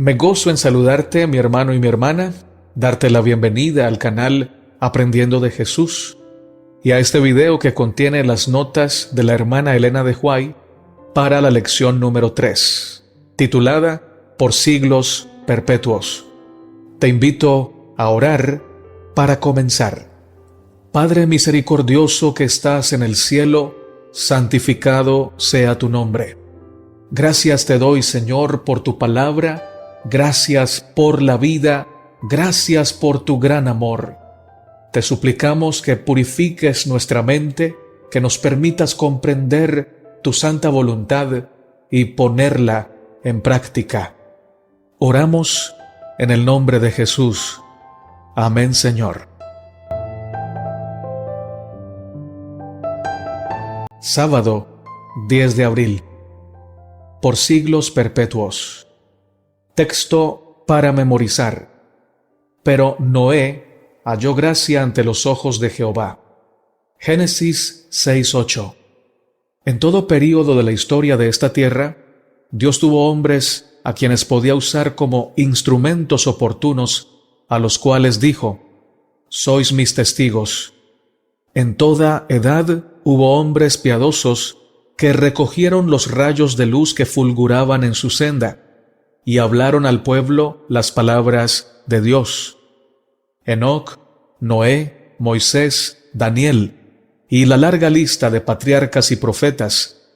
Me gozo en saludarte, mi hermano y mi hermana, darte la bienvenida al canal Aprendiendo de Jesús y a este video que contiene las notas de la hermana Elena de Huay para la lección número 3, titulada Por siglos perpetuos. Te invito a orar para comenzar. Padre misericordioso que estás en el cielo, santificado sea tu nombre. Gracias te doy, Señor, por tu palabra. Gracias por la vida, gracias por tu gran amor. Te suplicamos que purifiques nuestra mente, que nos permitas comprender tu santa voluntad y ponerla en práctica. Oramos en el nombre de Jesús. Amén, Señor. Sábado, 10 de abril. Por siglos perpetuos. Texto para memorizar. Pero Noé halló gracia ante los ojos de Jehová. Génesis 6:8. En todo período de la historia de esta tierra, Dios tuvo hombres a quienes podía usar como instrumentos oportunos, a los cuales dijo: «Sois mis testigos». En toda edad hubo hombres piadosos que recogieron los rayos de luz que fulguraban en su senda, y hablaron al pueblo las palabras de Dios. Enoc, Noé, Moisés, Daniel y la larga lista de patriarcas y profetas,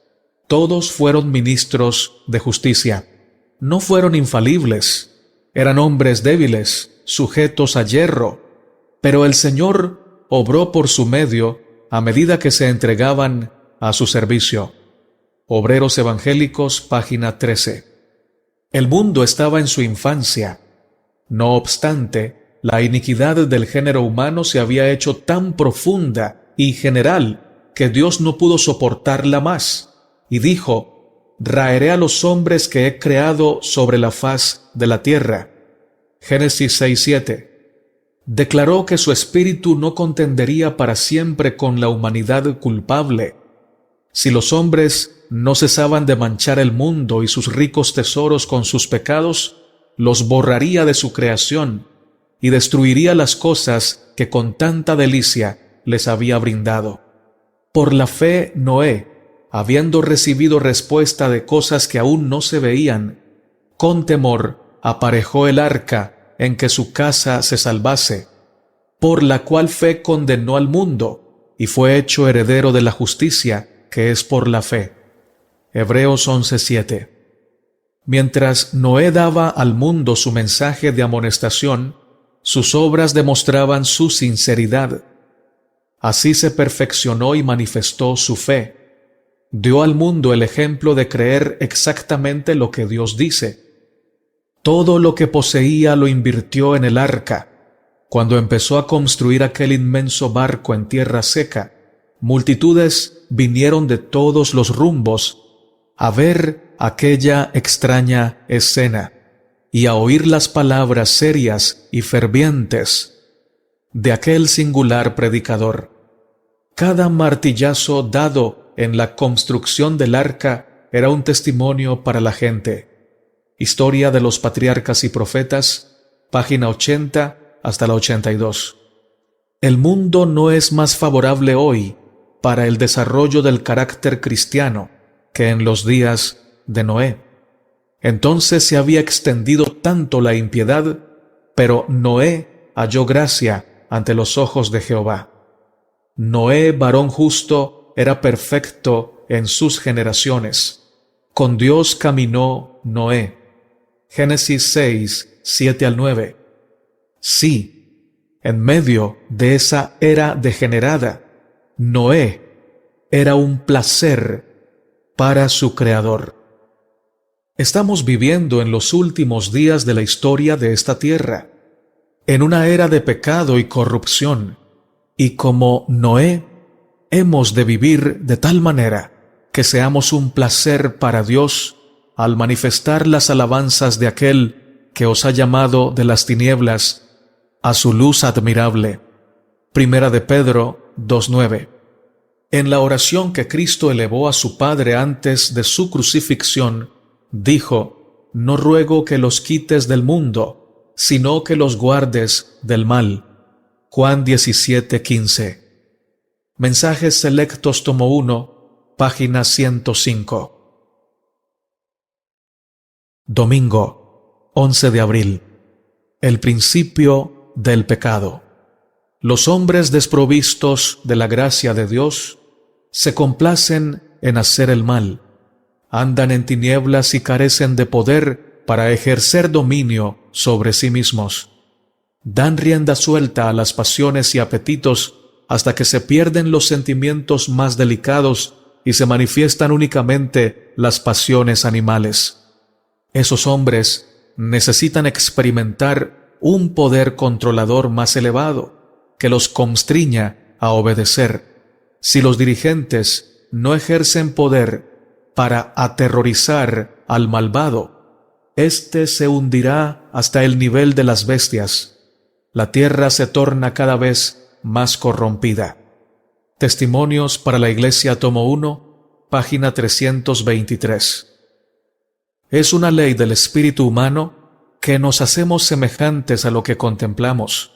todos fueron ministros de justicia. No fueron infalibles, eran hombres débiles, sujetos a yerro, pero el Señor obró por su medio a medida que se entregaban a su servicio. Obreros Evangélicos, página 13. El mundo estaba en su infancia. No obstante, la iniquidad del género humano se había hecho tan profunda y general que Dios no pudo soportarla más, y dijo: «Raeré a los hombres que he creado sobre la faz de la tierra». Génesis 6:7. Declaró que su espíritu no contendería para siempre con la humanidad culpable. Si los hombres no cesaban de manchar el mundo y sus ricos tesoros con sus pecados, los borraría de su creación y destruiría las cosas que con tanta delicia les había brindado. Por la fe, Noé, habiendo recibido respuesta de cosas que aún no se veían, con temor aparejó el arca en que su casa se salvase, por la cual fe condenó al mundo y fue hecho heredero de la justicia que es por la fe. Hebreos 11:7. Mientras Noé daba al mundo su mensaje de amonestación, sus obras demostraban su sinceridad. Así se perfeccionó y manifestó su fe. Dio al mundo el ejemplo de creer exactamente lo que Dios dice. Todo lo que poseía lo invirtió en el arca. Cuando empezó a construir aquel inmenso barco en tierra seca, multitudes vinieron de todos los rumbos a ver aquella extraña escena y a oír las palabras serias y fervientes de aquel singular predicador. Cada martillazo dado en la construcción del arca era un testimonio para la gente. Historia de los Patriarcas y Profetas, página 80 hasta la 82. El mundo no es más favorable hoy para el desarrollo del carácter cristiano que en los días de Noé. Entonces se había extendido tanto la impiedad, pero Noé halló gracia ante los ojos de Jehová. Noé, varón justo, era perfecto en sus generaciones. Con Dios caminó Noé. Génesis 6:7-9. Sí, en medio de esa era degenerada, Noé era un placer para su Creador. Estamos viviendo en los últimos días de la historia de esta tierra, en una era de pecado y corrupción, y como Noé, hemos de vivir de tal manera que seamos un placer para Dios al manifestar las alabanzas de aquel que os ha llamado de las tinieblas a su luz admirable. Primera de Pedro 2:9. En la oración que Cristo elevó a su Padre antes de su crucifixión, dijo: no ruego que los quites del mundo, sino que los guardes del mal. Juan 17:15. Mensajes Selectos, tomo 1, página 105. Domingo, 11 de abril. El principio del pecado. Los hombres desprovistos de la gracia de Dios se complacen en hacer el mal, andan en tinieblas y carecen de poder para ejercer dominio sobre sí mismos. Dan rienda suelta a las pasiones y apetitos hasta que se pierden los sentimientos más delicados y se manifiestan únicamente las pasiones animales. Esos hombres necesitan experimentar un poder controlador más elevado que los constriña a obedecer. Si los dirigentes no ejercen poder para aterrorizar al malvado, éste se hundirá hasta el nivel de las bestias. La tierra se torna cada vez más corrompida. Testimonios para la Iglesia, tomo 1, página 323. Es una ley del espíritu humano que nos hacemos semejantes a lo que contemplamos.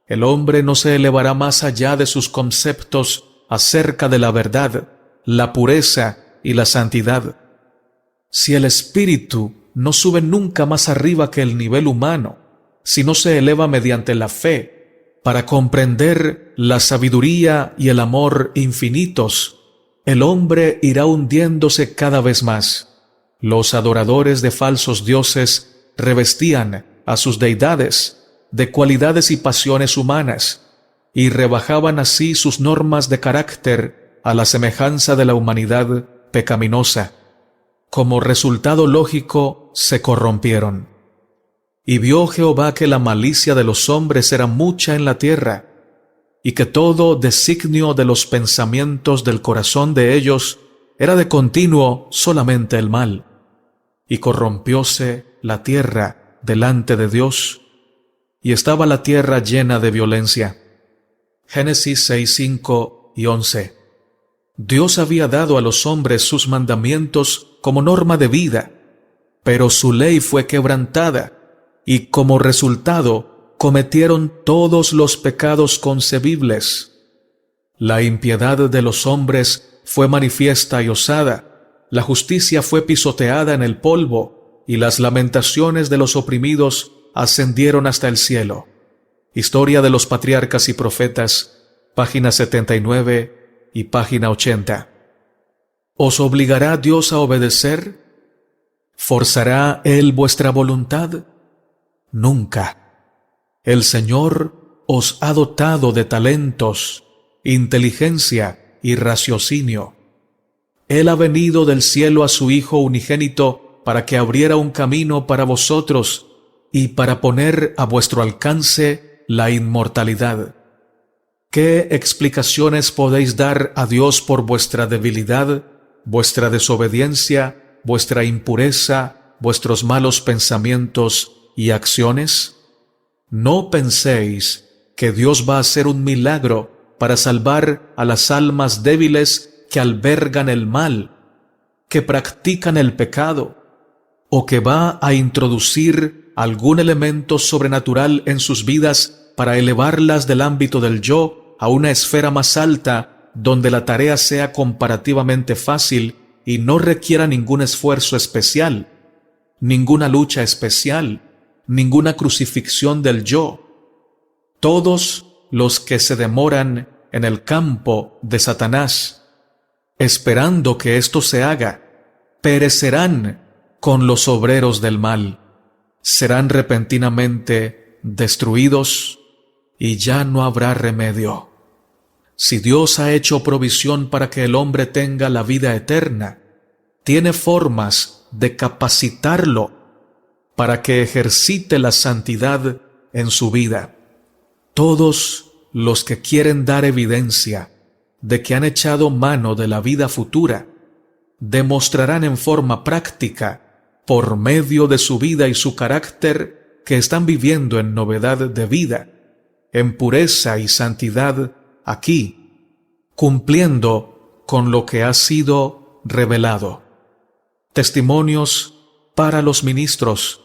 El hombre no se elevará más allá de sus conceptos acerca de la verdad, la pureza y la santidad. Si el espíritu no sube nunca más arriba que el nivel humano, si no se eleva mediante la fe para comprender la sabiduría y el amor infinitos, el hombre irá hundiéndose cada vez más. Los adoradores de falsos dioses revestían a sus deidades de cualidades y pasiones humanas y rebajaban así sus normas de carácter a la semejanza de la humanidad pecaminosa. Como resultado lógico, se corrompieron. Y vio Jehová que la malicia de los hombres era mucha en la tierra, y que todo designio de los pensamientos del corazón de ellos era de continuo solamente el mal. Y corrompióse la tierra delante de Dios, y estaba la tierra llena de violencia. Génesis 6, 5 y 11. Dios había dado a los hombres sus mandamientos como norma de vida, pero su ley fue quebrantada, y como resultado cometieron todos los pecados concebibles. La impiedad de los hombres fue manifiesta y osada, la justicia fue pisoteada en el polvo, y las lamentaciones de los oprimidos ascendieron hasta el cielo. Historia de los Patriarcas y Profetas, página 79 y página 80. ¿Os obligará Dios a obedecer? ¿Forzará Él vuestra voluntad? Nunca. El Señor os ha dotado de talentos, inteligencia y raciocinio. Él ha venido del cielo a su Hijo unigénito para que abriera un camino para vosotros y para poner a vuestro alcance la inmortalidad. ¿Qué explicaciones podéis dar a Dios por vuestra debilidad, vuestra desobediencia, vuestra impureza, vuestros malos pensamientos y acciones? No penséis que Dios va a hacer un milagro para salvar a las almas débiles que albergan el mal, que practican el pecado, o que va a introducir algún elemento sobrenatural en sus vidas para elevarlas del ámbito del yo a una esfera más alta, donde la tarea sea comparativamente fácil y no requiera ningún esfuerzo especial, ninguna lucha especial, ninguna crucifixión del yo. Todos los que se demoran en el campo de Satanás, esperando que esto se haga, perecerán con los obreros del mal, serán repentinamente destruidos y ya no habrá remedio. Si Dios ha hecho provisión para que el hombre tenga la vida eterna, tiene formas de capacitarlo para que ejercite la santidad en su vida. Todos los que quieren dar evidencia de que han echado mano de la vida futura, demostrarán en forma práctica, por medio de su vida y su carácter, que están viviendo en novedad de vida, en pureza y santidad aquí, cumpliendo con lo que ha sido revelado. Testimonios para los ministros,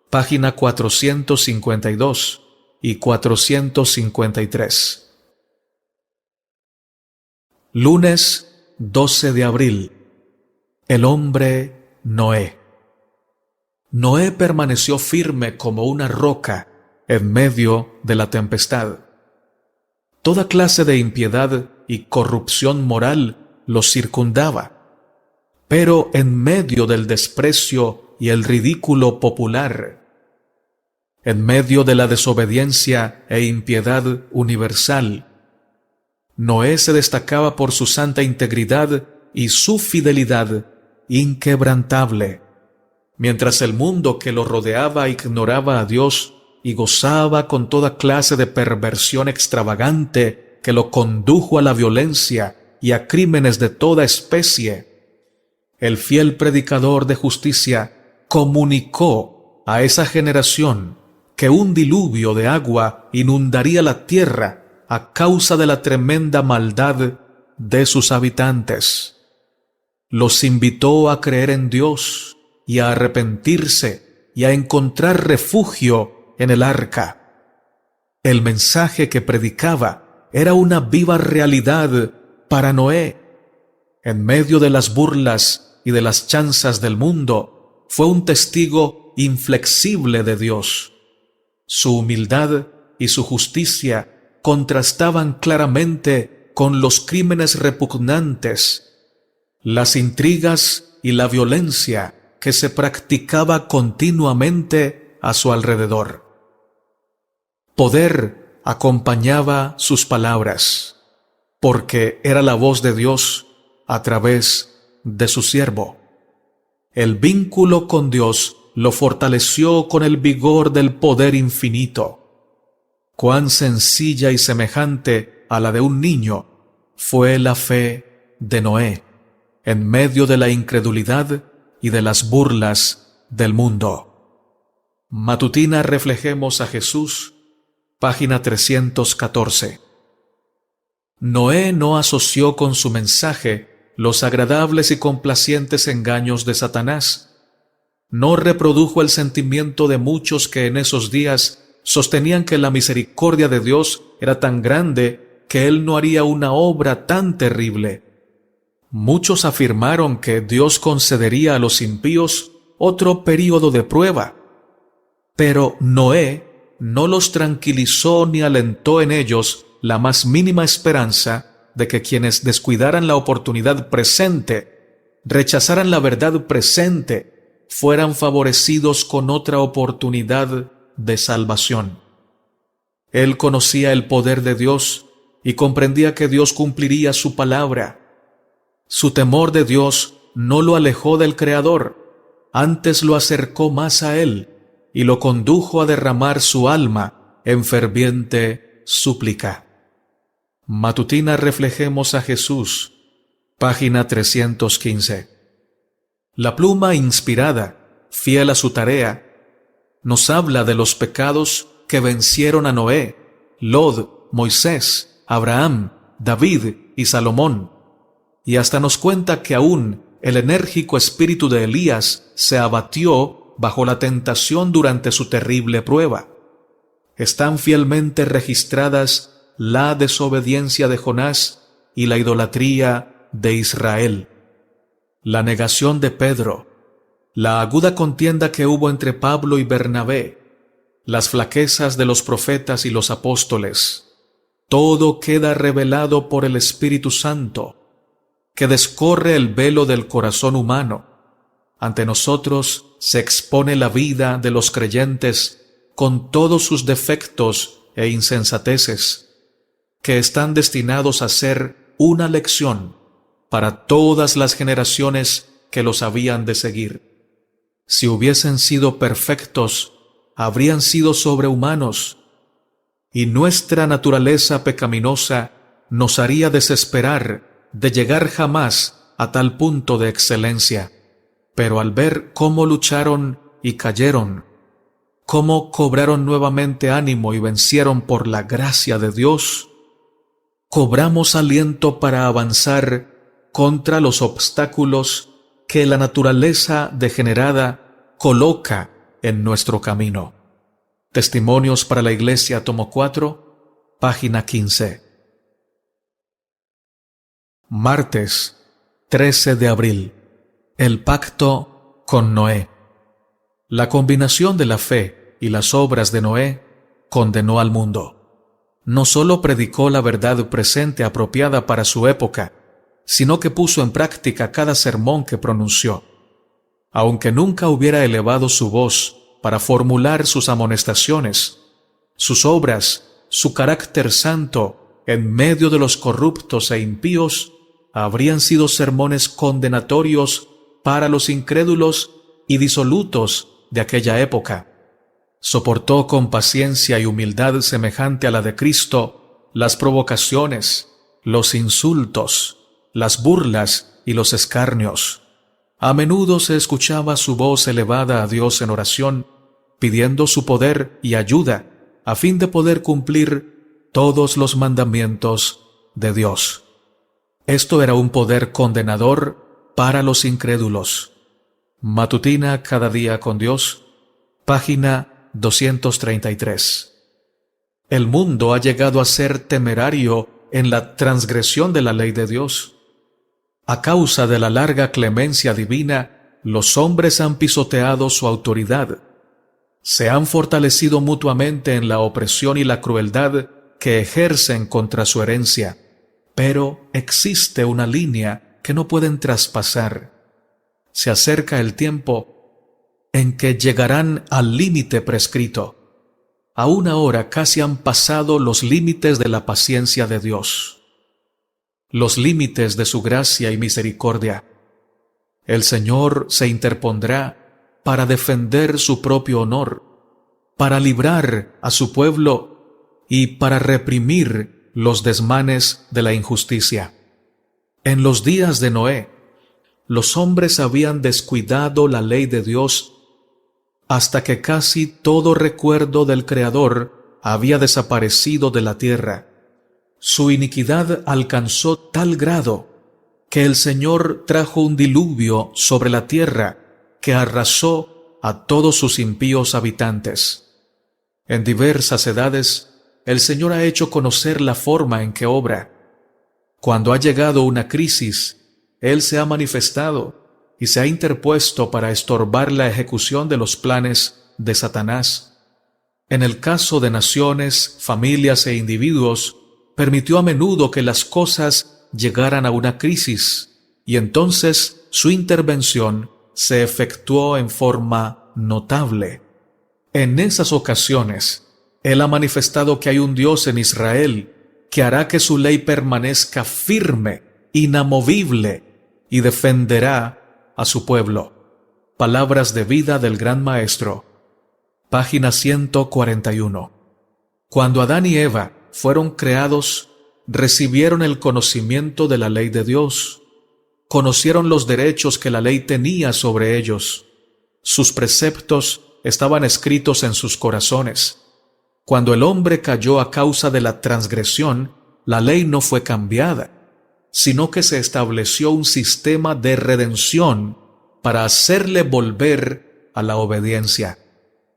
página 452 y 453. Lunes 12 de abril. El hombre Noé. Noé permaneció firme como una roca en medio de la tempestad. Toda clase de impiedad y corrupción moral lo circundaba, pero en medio del desprecio y el ridículo popular, en medio de la desobediencia e impiedad universal, Noé se destacaba por su santa integridad y su fidelidad inquebrantable, mientras el mundo que lo rodeaba ignoraba a Dios y gozaba con toda clase de perversión extravagante que lo condujo a la violencia y a crímenes de toda especie. El fiel predicador de justicia comunicó a esa generación que un diluvio de agua inundaría la tierra a causa de la tremenda maldad de sus habitantes. Los invitó a creer en Dios y a arrepentirse y a encontrar refugio en el arca. El mensaje que predicaba era una viva realidad para Noé. En medio de las burlas y de las chanzas del mundo, fue un testigo inflexible de Dios. Su humildad y su justicia contrastaban claramente con los crímenes repugnantes, las intrigas y la violencia que se practicaba continuamente a su alrededor. Poder acompañaba sus palabras, porque era la voz de Dios a través de su siervo. El vínculo con Dios lo fortaleció con el vigor del poder infinito. Cuán sencilla y semejante a la de un niño fue la fe de Noé, en medio de la incredulidad y de las burlas del mundo. Matutina Reflejemos a Jesús, página 314. Noé no asoció con su mensaje los agradables y complacientes engaños de Satanás. No reprodujo el sentimiento de muchos que en esos días sostenían que la misericordia de Dios era tan grande que Él no haría una obra tan terrible. Muchos afirmaron que Dios concedería a los impíos otro período de prueba, pero Noé no los tranquilizó ni alentó en ellos la más mínima esperanza de que quienes descuidaran la oportunidad presente, rechazaran la verdad presente, fueran favorecidos con otra oportunidad de salvación. Él conocía el poder de Dios y comprendía que Dios cumpliría su palabra. Su temor de Dios no lo alejó del Creador, antes lo acercó más a Él y lo condujo a derramar su alma en ferviente súplica. Matutina Reflejemos a Jesús, página 315. La pluma inspirada, fiel a su tarea, nos habla de los pecados que vencieron a Noé, Lod, Moisés, Abraham, David y Salomón, y hasta nos cuenta que aún el enérgico espíritu de Elías se abatió bajo la tentación durante su terrible prueba. Están fielmente registradas la desobediencia de Jonás y la idolatría de Israel, la negación de Pedro, la aguda contienda que hubo entre Pablo y Bernabé, las flaquezas de los profetas y los apóstoles. Todo queda revelado por el Espíritu Santo, que descorre el velo del corazón humano. Ante nosotros se expone la vida de los creyentes con todos sus defectos e insensateces, que están destinados a ser una lección para todas las generaciones que los habían de seguir. Si hubiesen sido perfectos, habrían sido sobrehumanos, y nuestra naturaleza pecaminosa nos haría desesperar de llegar jamás a tal punto de excelencia. Pero al ver cómo lucharon y cayeron, cómo cobraron nuevamente ánimo y vencieron por la gracia de Dios, cobramos aliento para avanzar contra los obstáculos que la naturaleza degenerada coloca en nuestro camino. Testimonios para la Iglesia, tomo 4, página 15. Martes, 13 de abril. El pacto con Noé. La combinación de la fe y las obras de Noé condenó al mundo. No solo predicó la verdad presente apropiada para su época, sino que puso en práctica cada sermón que pronunció. Aunque nunca hubiera elevado su voz para formular sus amonestaciones, sus obras, su carácter santo, en medio de los corruptos e impíos, habrían sido sermones condenatorios para los incrédulos y disolutos de aquella época. Soportó con paciencia y humildad semejante a la de Cristo las provocaciones, los insultos, las burlas y los escarnios. A menudo se escuchaba su voz elevada a Dios en oración, pidiendo su poder y ayuda a fin de poder cumplir todos los mandamientos de Dios. Esto era un poder condenador para los incrédulos. Matutina cada día con Dios, página 233. El mundo ha llegado a ser temerario en la transgresión de la ley de Dios. A causa de la larga clemencia divina, los hombres han pisoteado su autoridad. Se han fortalecido mutuamente en la opresión y la crueldad que ejercen contra su herencia. Pero existe una línea que no pueden traspasar. Se acerca el tiempo en que llegarán al límite prescrito. Aún ahora casi han pasado los límites de la paciencia de Dios, los límites de su gracia y misericordia. El Señor se interpondrá para defender su propio honor, para librar a su pueblo y para reprimir los desmanes de la injusticia. En los días de Noé, los hombres habían descuidado la ley de Dios hasta que casi todo recuerdo del Creador había desaparecido de la tierra. Su iniquidad alcanzó tal grado que el Señor trajo un diluvio sobre la tierra que arrasó a todos sus impíos habitantes. En diversas edades, el Señor ha hecho conocer la forma en que obra. Cuando ha llegado una crisis, Él se ha manifestado y se ha interpuesto para estorbar la ejecución de los planes de Satanás. En el caso de naciones, familias e individuos, permitió a menudo que las cosas llegaran a una crisis, y entonces su intervención se efectuó en forma notable. En esas ocasiones, Él ha manifestado que hay un Dios en Israel que hará que su ley permanezca firme, inamovible, y defenderá a su pueblo. Palabras de vida del Gran Maestro. Página 141. Cuando Adán y Eva fueron creados, recibieron el conocimiento de la ley de Dios. Conocieron los derechos que la ley tenía sobre ellos. Sus preceptos estaban escritos en sus corazones. Cuando el hombre cayó a causa de la transgresión, la ley no fue cambiada, sino que se estableció un sistema de redención para hacerle volver a la obediencia.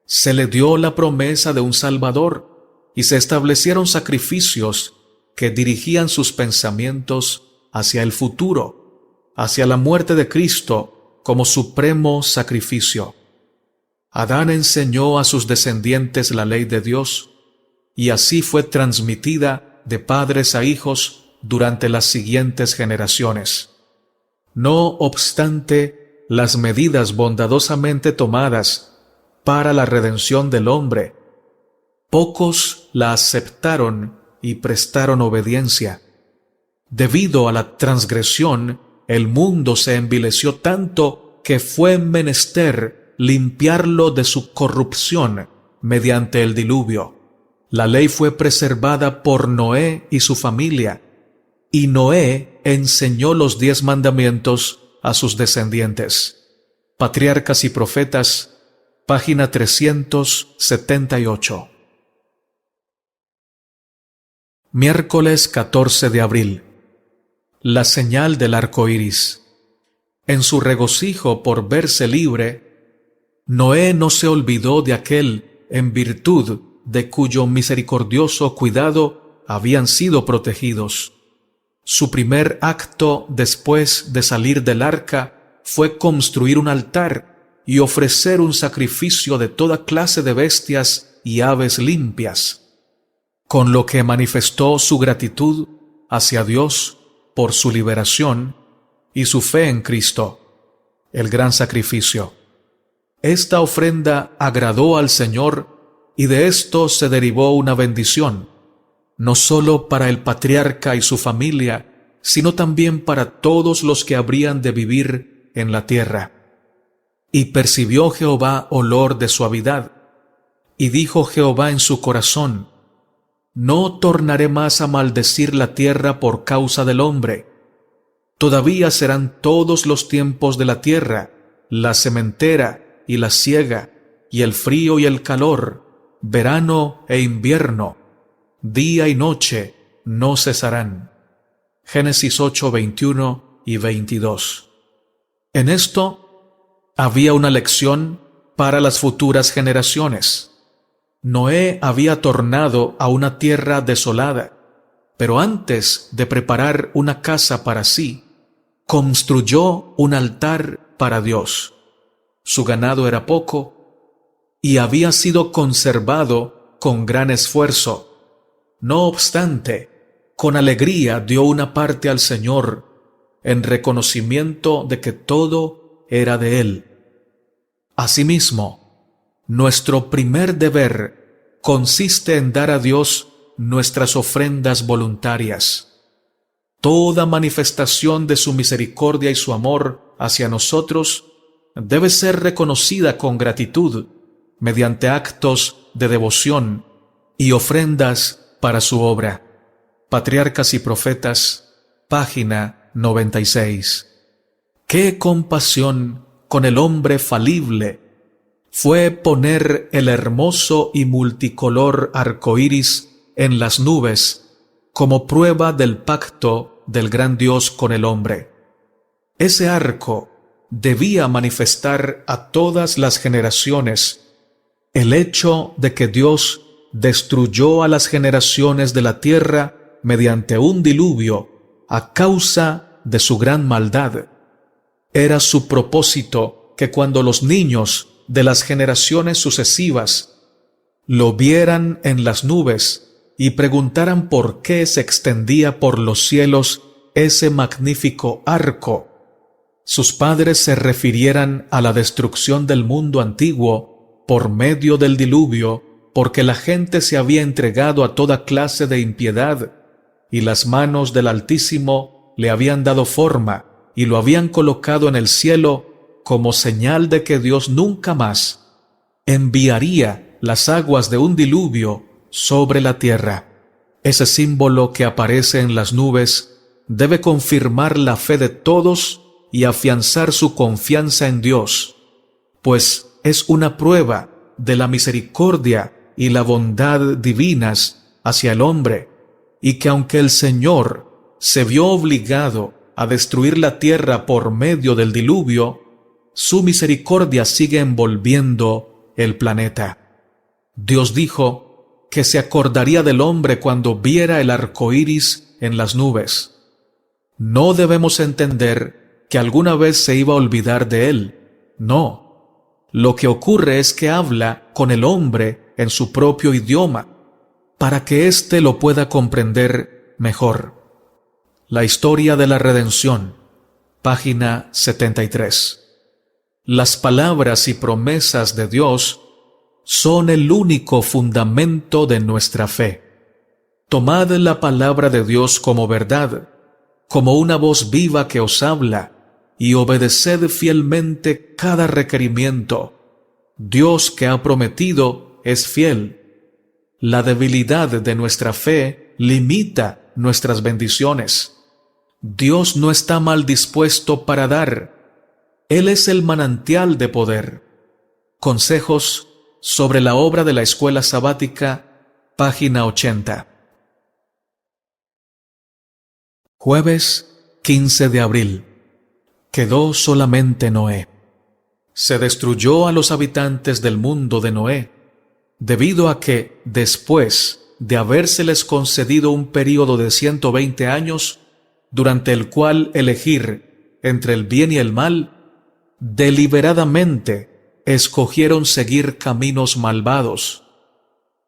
Se le dio la promesa de un Salvador y se establecieron sacrificios que dirigían sus pensamientos hacia el futuro, hacia la muerte de Cristo como supremo sacrificio. Adán enseñó a sus descendientes la ley de Dios, y así fue transmitida de padres a hijos durante las siguientes generaciones. No obstante, las medidas bondadosamente tomadas para la redención del hombre, pocos la aceptaron y prestaron obediencia. Debido a la transgresión, el mundo se envileció tanto que fue menester limpiarlo de su corrupción mediante el diluvio. La ley fue preservada por Noé y su familia, y Noé enseñó los 10 mandamientos a sus descendientes. Patriarcas y Profetas, página 378. Miércoles 14 de abril. La señal del arco iris. En su regocijo por verse libre, Noé no se olvidó de aquel en virtud de cuyo misericordioso cuidado habían sido protegidos. Su primer acto después de salir del arca fue construir un altar y ofrecer un sacrificio de toda clase de bestias y aves limpias, con lo que manifestó su gratitud hacia Dios por su liberación y su fe en Cristo, el gran sacrificio. Esta ofrenda agradó al Señor y de esto se derivó una bendición, no sólo para el patriarca y su familia, sino también para todos los que habrían de vivir en la tierra. Y percibió Jehová olor de suavidad, y dijo Jehová en su corazón: No tornaré más a maldecir la tierra por causa del hombre. Todavía serán todos los tiempos de la tierra, la sementera y la siega, y el frío y el calor, verano e invierno, día y noche no cesarán. Génesis 8, 21 y 22. En esto había una lección para las futuras generaciones. Noé había tornado a una tierra desolada, pero antes de preparar una casa para sí, construyó un altar para Dios. Su ganado era poco y había sido conservado con gran esfuerzo. No obstante, con alegría dio una parte al Señor, en reconocimiento de que todo era de Él. Asimismo, nuestro primer deber consiste en dar a Dios nuestras ofrendas voluntarias. Toda manifestación de su misericordia y su amor hacia nosotros debe ser reconocida con gratitud, mediante actos de devoción y ofrendas para su obra. Patriarcas y Profetas, página 96. ¡Qué compasión con el hombre falible fue poner el hermoso y multicolor arco iris en las nubes como prueba del pacto del gran Dios con el hombre! Ese arco debía manifestar a todas las generaciones el hecho de que Dios destruyó a las generaciones de la tierra mediante un diluvio a causa de su gran maldad. Era su propósito que cuando los niños de las generaciones sucesivas lo vieran en las nubes y preguntaran por qué se extendía por los cielos ese magnífico arco, sus padres se refirieran a la destrucción del mundo antiguo por medio del diluvio, porque la gente se había entregado a toda clase de impiedad, y las manos del Altísimo le habían dado forma y lo habían colocado en el cielo como señal de que Dios nunca más enviaría las aguas de un diluvio sobre la tierra. Ese símbolo que aparece en las nubes debe confirmar la fe de todos y afianzar su confianza en Dios, pues es una prueba de la misericordia y la bondad divinas hacia el hombre, y que aunque el Señor se vio obligado a destruir la tierra por medio del diluvio, su misericordia sigue envolviendo el planeta. Dios dijo que se acordaría del hombre cuando viera el arco iris en las nubes. No debemos entender que alguna vez se iba a olvidar de él. No. Lo que ocurre es que habla con el hombre en su propio idioma, para que éste lo pueda comprender mejor. La historia de la redención, página 73. Las palabras y promesas de Dios son el único fundamento de nuestra fe. Tomad la palabra de Dios como verdad, como una voz viva que os habla, y obedeced fielmente cada requerimiento. Dios que ha prometido es fiel. La debilidad de nuestra fe limita nuestras bendiciones. Dios no está mal dispuesto para dar. Él es el manantial de poder. Consejos sobre la obra de la escuela sabática, página 80. Jueves 15 de abril. Quedó solamente Noé. Se destruyó a los habitantes del mundo de Noé, debido a que, después de habérseles concedido un período de 120 años, durante el cual elegir entre el bien y el mal, deliberadamente escogieron seguir caminos malvados.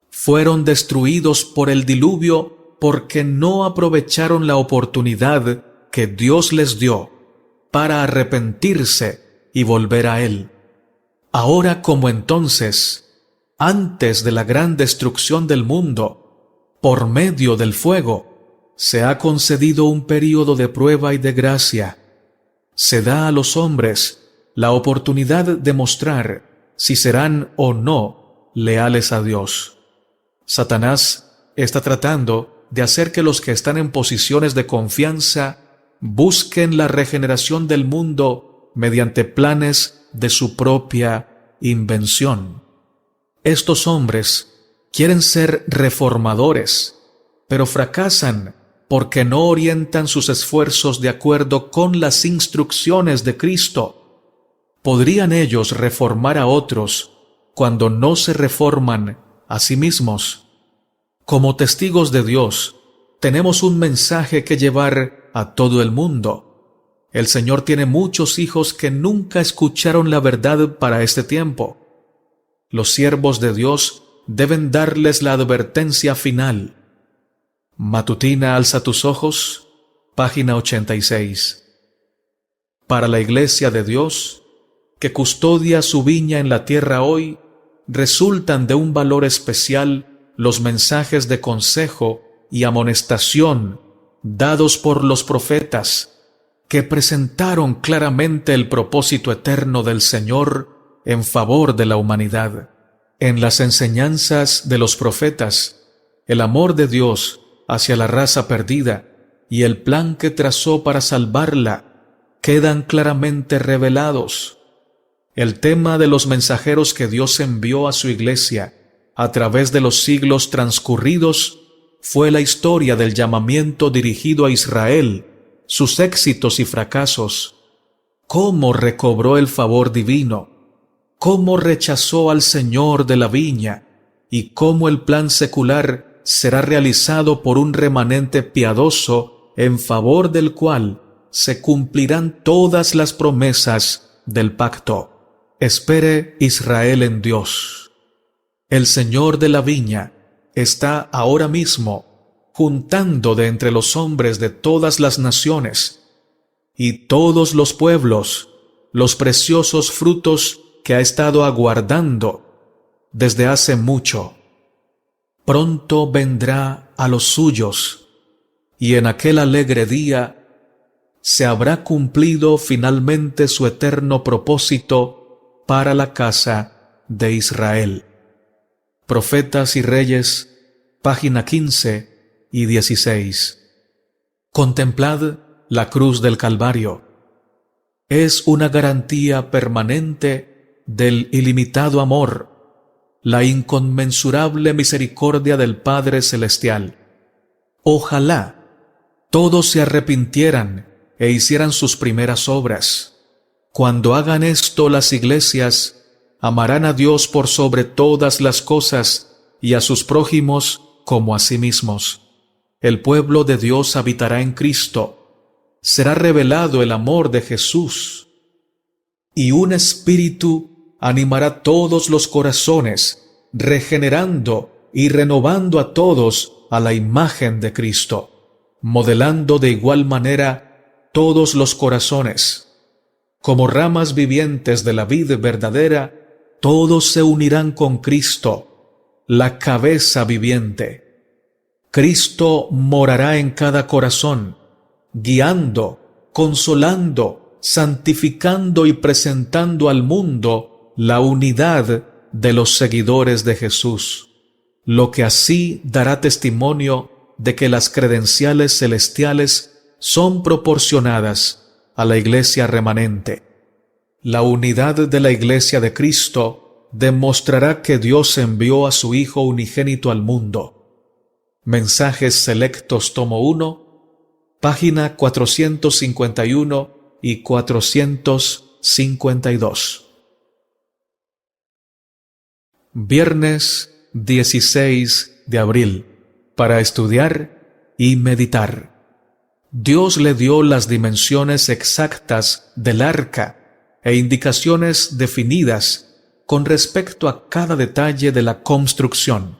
Fueron destruidos por el diluvio porque no aprovecharon la oportunidad que Dios les dio para arrepentirse y volver a Él. Ahora como entonces, antes de la gran destrucción del mundo, por medio del fuego, se ha concedido un período de prueba y de gracia. Se da a los hombres la oportunidad de mostrar si serán o no leales a Dios. Satanás está tratando de hacer que los que están en posiciones de confianza busquen la regeneración del mundo mediante planes de su propia invención. Estos hombres quieren ser reformadores, pero fracasan porque no orientan sus esfuerzos de acuerdo con las instrucciones de Cristo. ¿Podrían ellos reformar a otros cuando no se reforman a sí mismos? Como testigos de Dios, tenemos un mensaje que llevar a todo el mundo. El Señor tiene muchos hijos que nunca escucharon la verdad para este tiempo. Los siervos de Dios deben darles la advertencia final. Matutina Alza tus ojos, página 86. Para la Iglesia de Dios, que custodia su viña en la tierra hoy, resultan de un valor especial los mensajes de consejo y amonestación dados por los profetas, que presentaron claramente el propósito eterno del Señor en favor de la humanidad. En las enseñanzas de los profetas, el amor de Dios hacia la raza perdida y el plan que trazó para salvarla quedan claramente revelados. El tema de los mensajeros que Dios envió a su iglesia a través de los siglos transcurridos fue la historia del llamamiento dirigido a Israel, sus éxitos y fracasos, cómo recobró el favor divino, cómo rechazó al Señor de la viña y cómo el plan secular será realizado por un remanente piadoso en favor del cual se cumplirán todas las promesas del pacto. Espere Israel en Dios. El Señor de la viña está ahora mismo juntando de entre los hombres de todas las naciones y todos los pueblos los preciosos frutos que ha estado aguardando desde hace mucho. Pronto vendrá a los suyos, y en aquel alegre día se habrá cumplido finalmente su eterno propósito para la casa de Israel. Profetas y Reyes, página 15 y 16. Contemplad la cruz del Calvario. Es una garantía permanente del ilimitado amor, la inconmensurable misericordia del Padre Celestial. Ojalá todos se arrepintieran e hicieran sus primeras obras. Cuando hagan esto las iglesias, amarán a Dios por sobre todas las cosas y a sus prójimos como a sí mismos. El pueblo de Dios habitará en Cristo. Será revelado el amor de Jesús. Y un espíritu animará todos los corazones, regenerando y renovando a todos a la imagen de Cristo, modelando de igual manera todos los corazones. Como ramas vivientes de la vid verdadera, todos se unirán con Cristo, la cabeza viviente. Cristo morará en cada corazón, guiando, consolando, santificando y presentando al mundo la unidad de los seguidores de Jesús, lo que así dará testimonio de que las credenciales celestiales son proporcionadas a la iglesia remanente. La unidad de la iglesia de Cristo demostrará que Dios envió a su Hijo unigénito al mundo. Mensajes Selectos, tomo 1, página 451 y 452. Viernes 16 de abril, para estudiar y meditar. Dios le dio las dimensiones exactas del arca e indicaciones definidas con respecto a cada detalle de la construcción.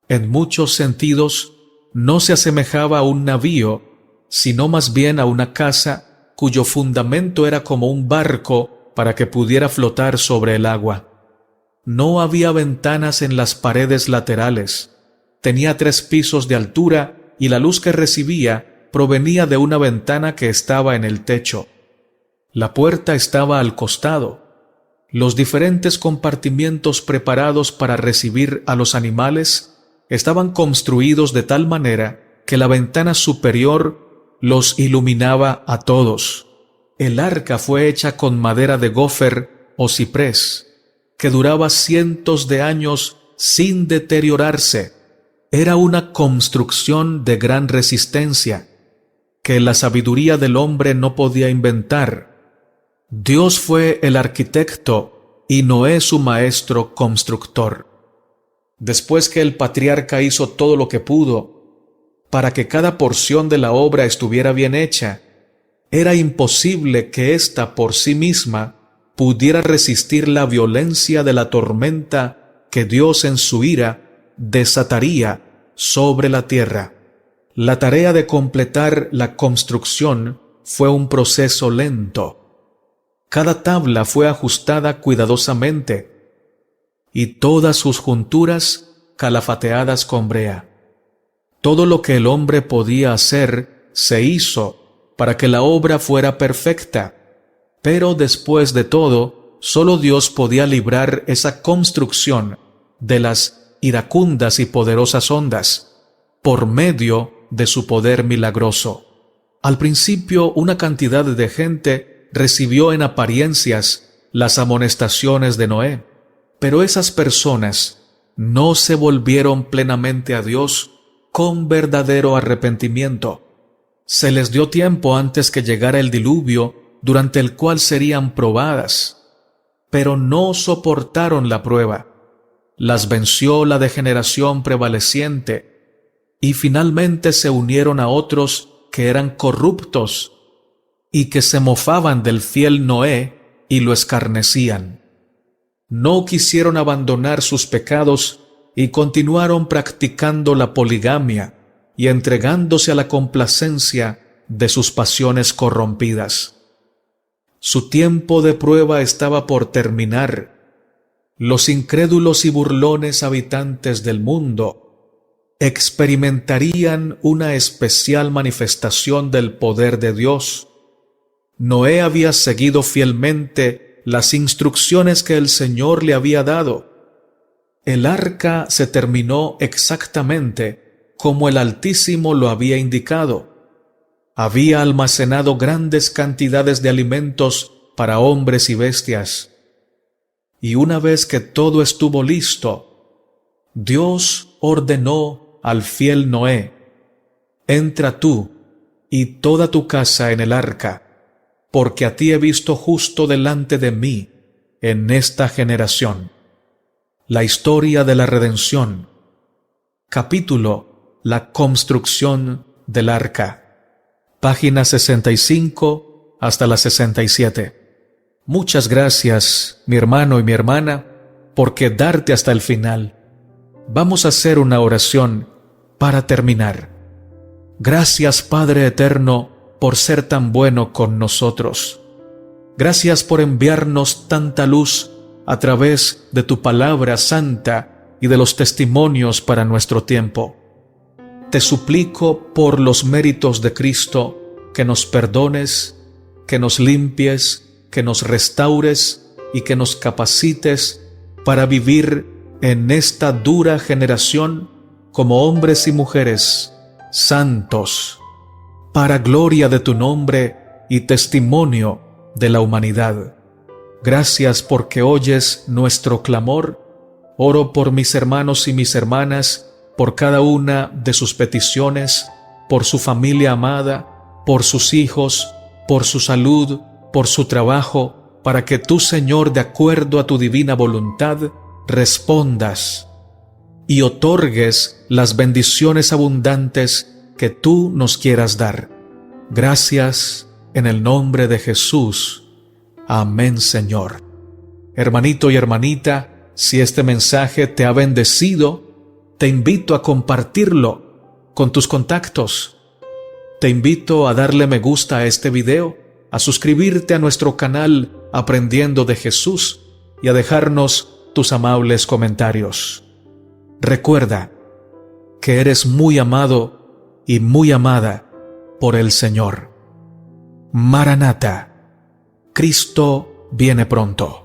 En muchos sentidos, no se asemejaba a un navío, sino más bien a una casa cuyo fundamento era como un barco para que pudiera flotar sobre el agua. No había ventanas en las paredes laterales. Tenía 3 pisos de altura y la luz que recibía provenía de una ventana que estaba en el techo. La puerta estaba al costado. Los diferentes compartimientos preparados para recibir a los animales estaban construidos de tal manera que la ventana superior los iluminaba a todos. El arca fue hecha con madera de gofer o ciprés, que duraba cientos de años sin deteriorarse. Era una construcción de gran resistencia, que la sabiduría del hombre no podía inventar. Dios fue el arquitecto y Noé su maestro constructor. Después que el patriarca hizo todo lo que pudo para que cada porción de la obra estuviera bien hecha, era imposible que ésta por sí misma pudiera resistir la violencia de la tormenta que Dios en su ira desataría sobre la tierra. La tarea de completar la construcción fue un proceso lento. Cada tabla fue ajustada cuidadosamente y todas sus junturas calafateadas con brea. Todo lo que el hombre podía hacer se hizo para que la obra fuera perfecta, pero después de todo, solo Dios podía librar esa construcción de las iracundas y poderosas ondas, por medio de su poder milagroso. Al principio, una cantidad de gente recibió en apariencias las amonestaciones de Noé, pero esas personas no se volvieron plenamente a Dios con verdadero arrepentimiento. Se les dio tiempo antes que llegara el diluvio, durante el cual serían probadas, pero no soportaron la prueba. Las venció la degeneración prevaleciente y finalmente se unieron a otros que eran corruptos y que se mofaban del fiel Noé y lo escarnecían. No quisieron abandonar sus pecados y continuaron practicando la poligamia y entregándose a la complacencia de sus pasiones corrompidas. Su tiempo de prueba estaba por terminar. Los incrédulos y burlones habitantes del mundo experimentarían una especial manifestación del poder de Dios. Noé había seguido fielmente las instrucciones que el Señor le había dado. El arca se terminó exactamente como el Altísimo lo había indicado. Había almacenado grandes cantidades de alimentos para hombres y bestias. Y una vez que todo estuvo listo, Dios ordenó al fiel Noé: entra tú y toda tu casa en el arca, porque a ti he visto justo delante de mí en esta generación. La historia de la redención. Capítulo: La construcción del arca. Páginas 65 hasta la 67. Muchas gracias, mi hermano y mi hermana, por quedarte hasta el final. Vamos a hacer una oración para terminar. Gracias, Padre eterno, por ser tan bueno con nosotros. Gracias por enviarnos tanta luz a través de tu palabra santa y de los testimonios para nuestro tiempo. Te suplico por los méritos de Cristo que nos perdones, que nos limpies, que nos restaures y que nos capacites para vivir en esta dura generación como hombres y mujeres santos, para gloria de tu nombre y testimonio de la humanidad. Gracias porque oyes nuestro clamor. Oro por mis hermanos y mis hermanas, por cada una de sus peticiones, por su familia amada, por sus hijos, por su salud, por su trabajo, para que tú, Señor, de acuerdo a tu divina voluntad, respondas y otorgues las bendiciones abundantes que tú nos quieras dar. Gracias en el nombre de Jesús. Amén, Señor. Hermanito y hermanita, si este mensaje te ha bendecido, te invito a compartirlo con tus contactos. Te invito a darle me gusta a este video, a suscribirte a nuestro canal Aprendiendo de Jesús y a dejarnos tus amables comentarios. Recuerda que eres muy amado y muy amada por el Señor. Maranata, Cristo viene pronto.